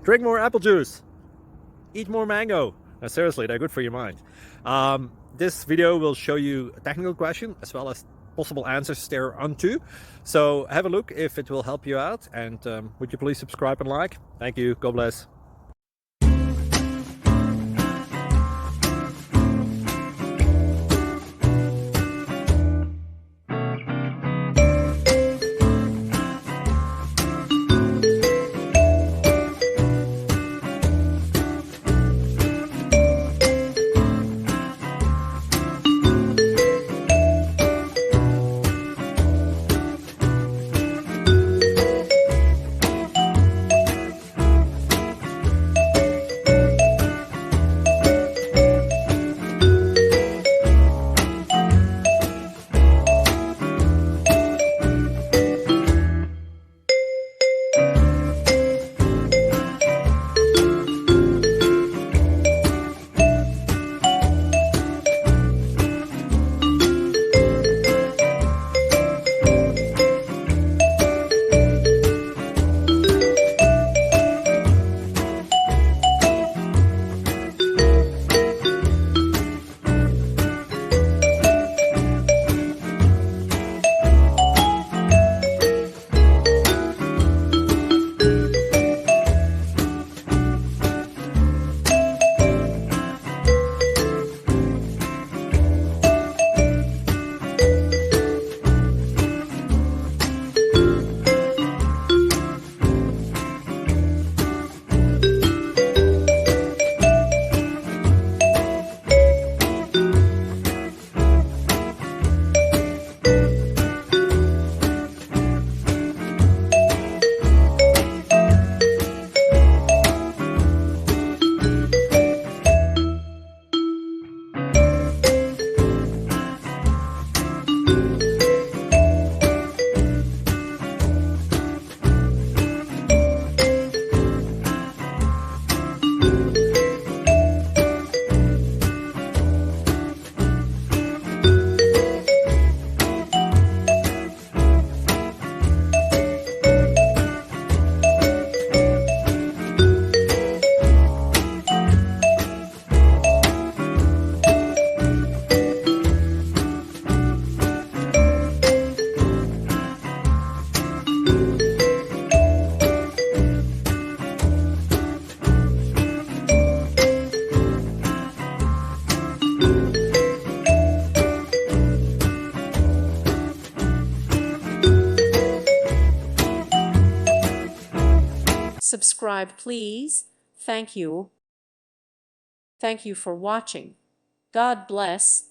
Drink more apple juice. Eat more mango. No, seriously, they're good for your mind. This video will show you a technical question as well as possible answers thereunto. So have a look if it will help you out, and would you please subscribe and like? Thank you. God bless. Subscribe, please. Thank you. Thank you for watching. God bless.